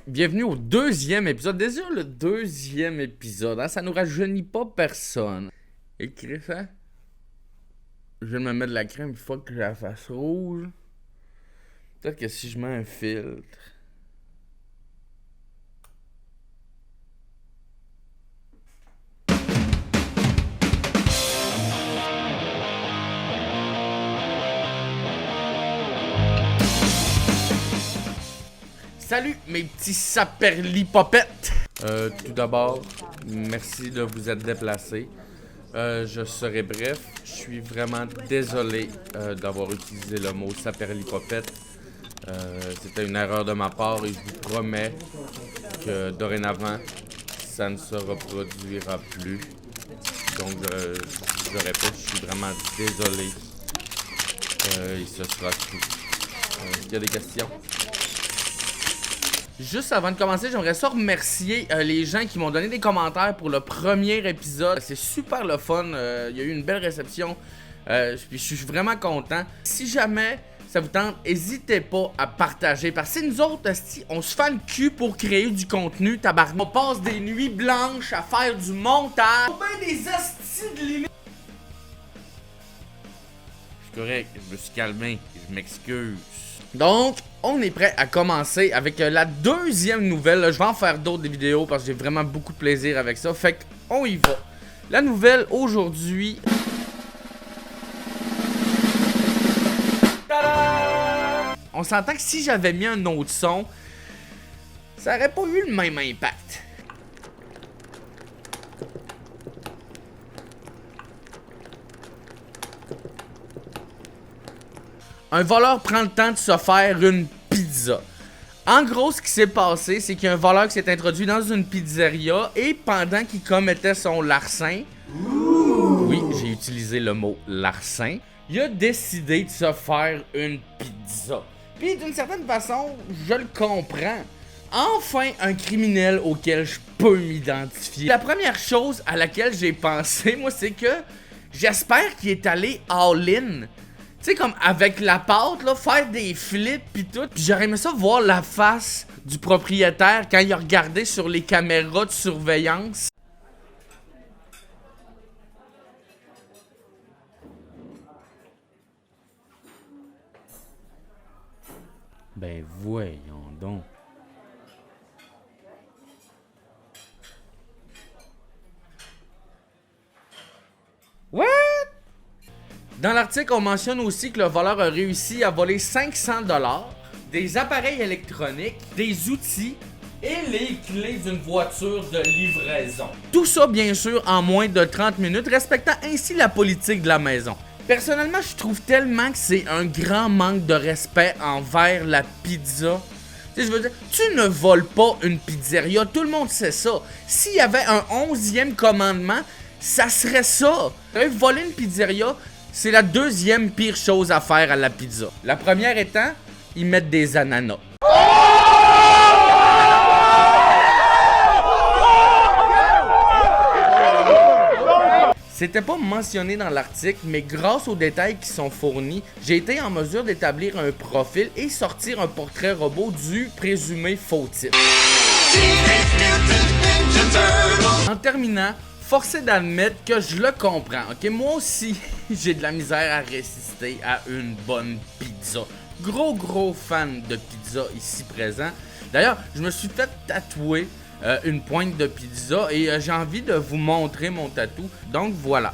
bienvenue au deuxième épisode. Déjà le deuxième épisode, hein? Ça nous rajeunit pas personne. Et Chris, hein? Je vais me mettre de la crème, il faut que je la fasse rouge. Peut-être que si je mets un filtre. Salut mes petits saperlipopettes! Tout d'abord, merci de vous être déplacés. Je serai bref. Je suis vraiment désolé d'avoir utilisé le mot saperlipopette. C'était une erreur de ma part et je vous promets que dorénavant, ça ne se reproduira plus. Donc, je répète, je suis vraiment désolé. Et ce sera tout. Est-ce qu'il y a des questions? Juste avant de commencer, j'aimerais ça remercier les gens qui m'ont donné des commentaires pour le premier épisode. C'est super le fun, il y a eu une belle réception, puis je suis vraiment content. Si jamais ça vous tente, n'hésitez pas à partager, parce que nous autres, on se fait le cul pour créer du contenu, tabarnak. On passe des nuits blanches à faire du montage. Ben des hosties de limite. C'est correct, je me suis calmé, je m'excuse. Donc, on est prêt à commencer avec la deuxième nouvelle. Je vais en faire d'autres des vidéos parce que j'ai vraiment beaucoup de plaisir avec ça. Fait qu'on y va. La nouvelle aujourd'hui... On s'entend que si j'avais mis un autre son, ça aurait pas eu le même impact. Un voleur prend le temps de se faire une pizza. En gros, ce qui s'est passé, c'est qu'il y a un voleur qui s'est introduit dans une pizzeria et pendant qu'il commettait son larcin, oui, j'ai utilisé le mot larcin, il a décidé de se faire une pizza. Puis d'une certaine façon, je le comprends. Enfin, un criminel auquel je peux m'identifier. La première chose à laquelle j'ai pensé, moi, c'est que j'espère qu'il est allé all-in. Tu sais, comme avec la pâte, là, faire des flips pis tout. Pis j'aurais aimé ça voir la face du propriétaire quand il a regardé sur les caméras de surveillance. Ben voyons donc. What? Dans l'article, on mentionne aussi que le voleur a réussi à voler 500 $, des appareils électroniques, des outils et les clés d'une voiture de livraison. Tout ça, bien sûr, en moins de 30 minutes, respectant ainsi la politique de la maison. Personnellement, je trouve tellement que c'est un grand manque de respect envers la pizza. Tu sais, je veux dire, tu ne voles pas une pizzeria, tout le monde sait ça. S'il y avait un 11e commandement, ça serait ça. Voler une pizzeria, c'est la deuxième pire chose à faire à la pizza. La première étant, ils mettent des ananas. C'était pas mentionné dans l'article, mais grâce aux détails qui sont fournis, j'ai été en mesure d'établir un profil et sortir un portrait robot du présumé fautif. En terminant, forcé d'admettre que je le comprends, ok? Moi aussi, j'ai de la misère à résister à une bonne pizza. Gros fan de pizza ici présent. D'ailleurs, je me suis fait tatouer une pointe de pizza et j'ai envie de vous montrer mon tatou. Donc voilà.